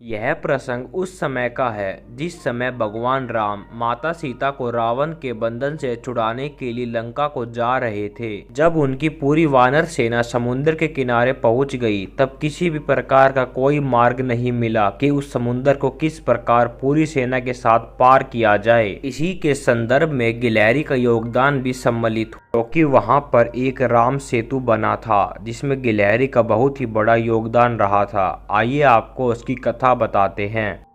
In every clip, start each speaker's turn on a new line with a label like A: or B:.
A: यह प्रसंग उस समय का है जिस समय भगवान राम माता सीता को रावण के बंधन से छुड़ाने के लिए लंका को जा रहे थे। जब उनकी पूरी वानर सेना समुद्र के किनारे पहुंच गई, तब किसी भी प्रकार का कोई मार्ग नहीं मिला कि उस समुद्र को किस प्रकार पूरी सेना के साथ पार किया जाए। इसी के संदर्भ में गिलहरी का योगदान भी सम्मिलित हो, क्योंकि वहां पर एक राम सेतु बना था जिसमें गिलहरी का बहुत ही बड़ा योगदान रहा था। आइए आपको उसकी कथा बताते हैं।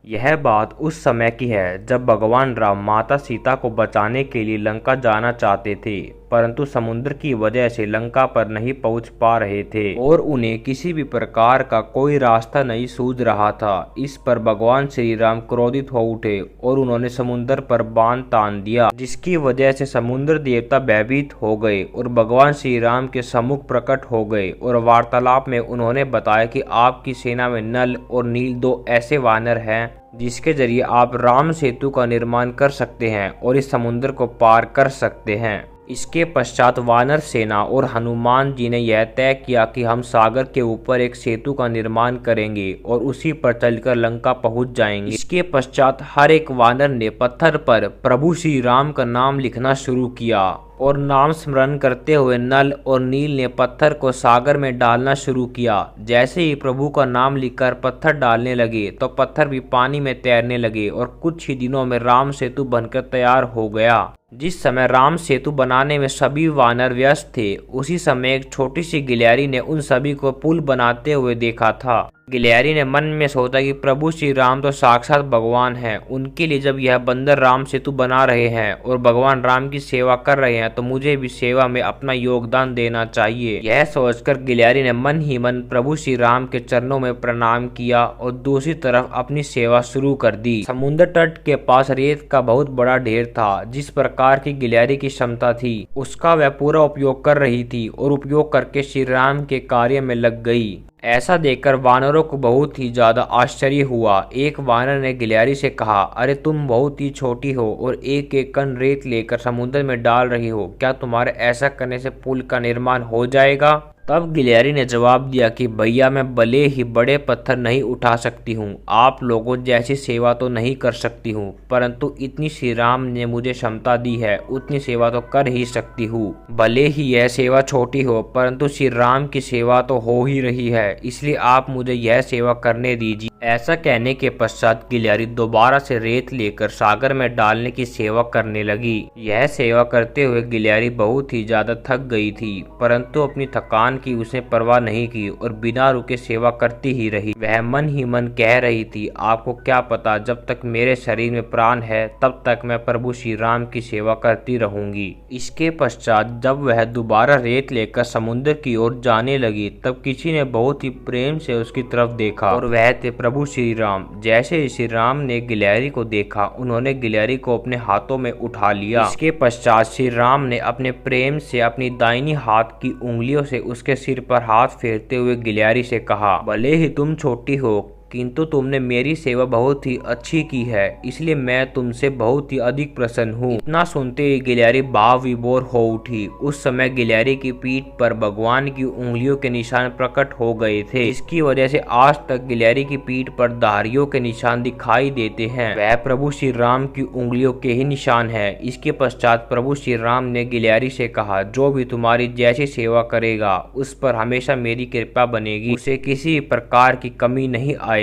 A: यह बात उस समय की है जब भगवान राम माता सीता को बचाने के लिए लंका जाना चाहते थे, परंतु समुद्र की वजह से लंका पर नहीं पहुंच पा रहे थे और उन्हें किसी भी प्रकार का कोई रास्ता नहीं सूझ रहा था। इस पर भगवान श्री राम क्रोधित हो उठे और उन्होंने समुद्र पर बाण तान दिया, जिसकी वजह से समुद्र देवता भयभीत हो गए और भगवान श्री राम के सम्मुख प्रकट हो गए और वार्तालाप में उन्होंने बताया कि आपकी सेना में नल और नील दो ऐसे वानर हैं जिसके जरिए आप राम सेतु का निर्माण कर सकते हैं और इस समुद्र को पार कर सकते हैं। इसके पश्चात वानर सेना और हनुमान जी ने यह तय किया कि हम सागर के ऊपर एक सेतु का निर्माण करेंगे और उसी पर चलकर लंका पहुंच जाएंगे। इसके पश्चात हर एक वानर ने पत्थर पर प्रभु श्री राम का नाम लिखना शुरू किया और नाम स्मरण करते हुए नल और नील ने पत्थर को सागर में डालना शुरू किया। जैसे ही प्रभु का नाम लिखकर पत्थर डालने लगे तो पत्थर भी पानी में तैरने लगे और कुछ ही दिनों में राम सेतु बनकर तैयार हो गया। जिस समय राम सेतु बनाने में सभी वानर व्यस्त थे, उसी समय एक छोटी सी गिलहरी ने उन सभी को पुल बनाते हुए देखा था। गिलहरी ने मन में सोचा कि प्रभु श्री राम तो साक्षात भगवान हैं, उनके लिए जब यह बंदर राम सेतु बना रहे हैं और भगवान राम की सेवा कर रहे हैं तो मुझे भी सेवा में अपना योगदान देना चाहिए। यह सोचकर गिलहरी ने मन ही मन प्रभु श्री राम के चरणों में प्रणाम किया और दूसरी तरफ अपनी सेवा शुरू कर दी। समुद्र तट के पास रेत का बहुत बड़ा ढेर था। जिस प्रकार की गिलहरी की क्षमता थी उसका वह पूरा उपयोग कर रही थी और उपयोग करके श्री राम के कार्य में लग गई। ऐसा देखकर वानरों को बहुत ही ज्यादा आश्चर्य हुआ। एक वानर ने गिलहरी से कहा, अरे तुम बहुत ही छोटी हो और एक एक कण रेत लेकर समुद्र में डाल रही हो, क्या तुम्हारे ऐसा करने से पुल का निर्माण हो जाएगा? तब गिलहरी ने जवाब दिया कि भैया मैं भले ही बड़े पत्थर नहीं उठा सकती हूँ, आप लोगों जैसी सेवा तो नहीं कर सकती हूँ, परंतु इतनी श्री राम ने मुझे क्षमता दी है उतनी सेवा तो कर ही सकती हूँ। भले ही यह सेवा छोटी हो परंतु श्री राम की सेवा तो हो ही रही है, इसलिए आप मुझे यह सेवा करने दीजिए। ऐसा कहने के पश्चात गिलहरी दोबारा से रेत लेकर सागर में डालने की सेवा करने लगी। यह सेवा करते हुए गिलहरी बहुत ही ज्यादा थक गई थी, परंतु अपनी थकान की उसने परवाह नहीं की और बिना रुके सेवा करती ही रही। वह मन ही मन कह रही थी, आपको क्या पता, जब तक मेरे शरीर में प्राण है तब तक मैं प्रभु श्री राम की सेवा करती रहूंगी। इसके पश्चात जब वह दोबारा रेत लेकर समुद्र की ओर जाने लगी, तब किसी ने बहुत ही प्रेम से उसकी तरफ देखा और वह थे प्रभु श्री राम। जैसे ही श्री राम ने गिलहरी को देखा, उन्होंने गिलहरी को अपने हाथों में उठा लिया। इसके पश्चात श्री राम ने अपने प्रेम से अपनी दाहिनी हाथ की उंगलियों से उसके सिर पर हाथ फेरते हुए गिलहरी से कहा, भले ही तुम छोटी हो किंतु तुमने मेरी सेवा बहुत ही अच्छी की है, इसलिए मैं तुमसे बहुत ही अधिक प्रसन्न हूँ। इतना सुनते ही गिलहरी भाव विभोर हो उठी। उस समय गिलहरी की पीठ पर भगवान की उंगलियों के निशान प्रकट हो गए थे, इसकी वजह से आज तक गिलहरी की पीठ पर धारियों के निशान दिखाई देते हैं। वह प्रभु श्री राम की उंगलियों के ही निशान है। इसके पश्चात प्रभु श्री राम ने गिलहरी से कहा, जो भी तुम्हारी जैसी सेवा करेगा उस पर हमेशा मेरी कृपा बनेगी, उसे किसी प्रकार की कमी नहीं आएगी।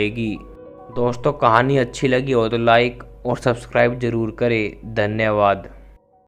A: दोस्तों, कहानी अच्छी लगी हो तो लाइक और सब्सक्राइब जरूर करें। धन्यवाद।